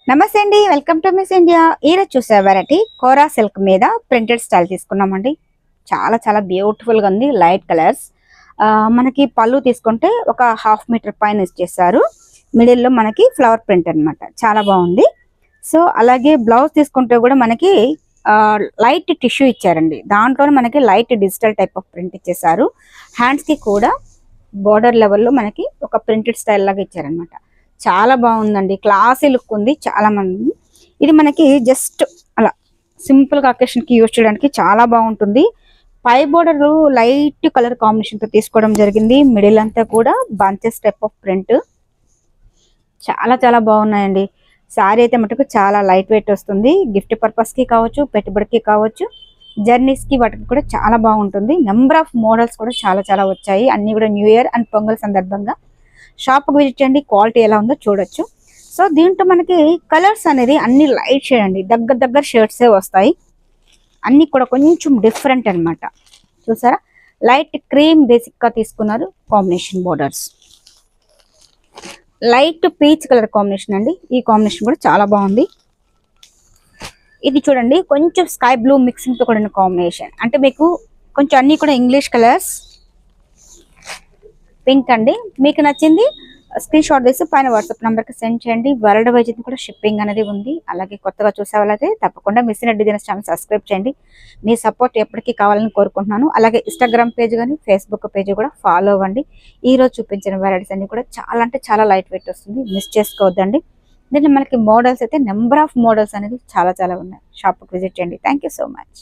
నమస్తే అండి, welcome to miss India. ఈరోజు చూసే వెరైటీ కోరా సిల్క్ మీద ప్రింటెడ్ స్టైల్ తీసుకున్నామండి. చాలా చాలా బ్యూటిఫుల్ గా ఉంది. Light colours. మనకి పళ్ళు తీసుకుంటే ఒక 1/2 మీటర్ పైన ఇచ్చేసారు. మిడిల్ లో మనకి ఫ్లవర్ ప్రింట్ అన్నమాట. చాలా బాగుంది. సో అలాగే బ్లౌజ్ తీసుకుంటే కూడా మనకి లైట్ టిష్యూ ఇచ్చారండి. దాంట్లో మనకి light digital type of print ఇచ్చేసారు. హ్యాండ్స్ కి కూడా బోర్డర్ లెవెల్లో మనకి ఒక ప్రింటెడ్ స్టైల్ లాగా ఇచ్చారనమాట. చాలా బాగుందండి. క్లాసీ లుక్ ఉంది. చాలా మంది ఇది మనకి జస్ట్ అలా సింపుల్ గా అకేషన్ కి యూజ్ చేయడానికి చాలా బాగుంటుంది. పై బోర్డర్ లైట్ కలర్ కాంబినేషన్ తో తీసుకోవడం జరిగింది. మిడిల్ అంతా కూడా బంచెస్ టైప్ ఆఫ్ ప్రింట్. చాలా చాలా బాగున్నాయండి. శారీ అయితే మటుకు చాలా లైట్ వెయిట్ వస్తుంది. గిఫ్ట్ పర్పస్ కి కావచ్చు, పెట్టుబడికి కావచ్చు, జర్నీస్ కి వాటికి కూడా చాలా బాగుంటుంది. నెంబర్ ఆఫ్ మోడల్స్ కూడా చాలా చాలా వచ్చాయి. అన్ని కూడా న్యూ ఇయర్ అండ్ పొంగల్ సందర్భంగా షాప్ కు విజిట్ చేయండి. క్వాలిటీ ఎలా ఉందో చూడొచ్చు. సో దీంట్లో మనకి కలర్స్ అనేది అన్ని లైట్ షేడ్ అండి. దగ్గర షేడ్సే వస్తాయి. అన్ని కూడా కొంచెం డిఫరెంట్ అన్నమాట. చూసారా, లైట్ క్రీమ్ బేసిక్ గా తీసుకున్నారు. Combination borders light peach colour combination అండి. ఈ కాంబినేషన్ కూడా చాలా బాగుంది. ఇది చూడండి, కొంచెం స్కై బ్లూ మిక్సింగ్ తో కూడిన కాంబినేషన్. అంటే మీకు కొంచెం అన్ని కూడా ఇంగ్లీష్ కలర్స్. పింక్ అండి. మీకు నచ్చింది స్క్రీన్ షాట్ తీసి పైన వాట్సాప్ నంబర్ కి సెండ్ చేయండి. వరల్డ్ వైజ్ కూడా షిప్పింగ్ అనేది ఉంది. అలాగే కొత్తగా చూసే వాళ్ళైతే తప్పకుండా miss India designers channel subscribe చేయండి. మీ సపోర్ట్ ఎప్పటికీ కావాలని కోరుకుంటున్నాను. అలాగే ఇన్స్టాగ్రామ్ పేజ్ కానీ ఫేస్బుక్ పేజ్ కూడా ఫాలో అవ్వండి. ఈ రోజు చూపించిన వెరైటీస్ అన్ని కూడా చాలా అంటే చాలా లైట్ వెయిట్ వస్తుంది. మిస్ చేసుకోవద్దండి. దీంట్లో మనకి మోడల్స్ అయితే నెంబర్ ఆఫ్ మోడల్స్ అనేది చాలా చాలా ఉన్నాయి. షాప్కి విజిట్ చేయండి. Thank you so much.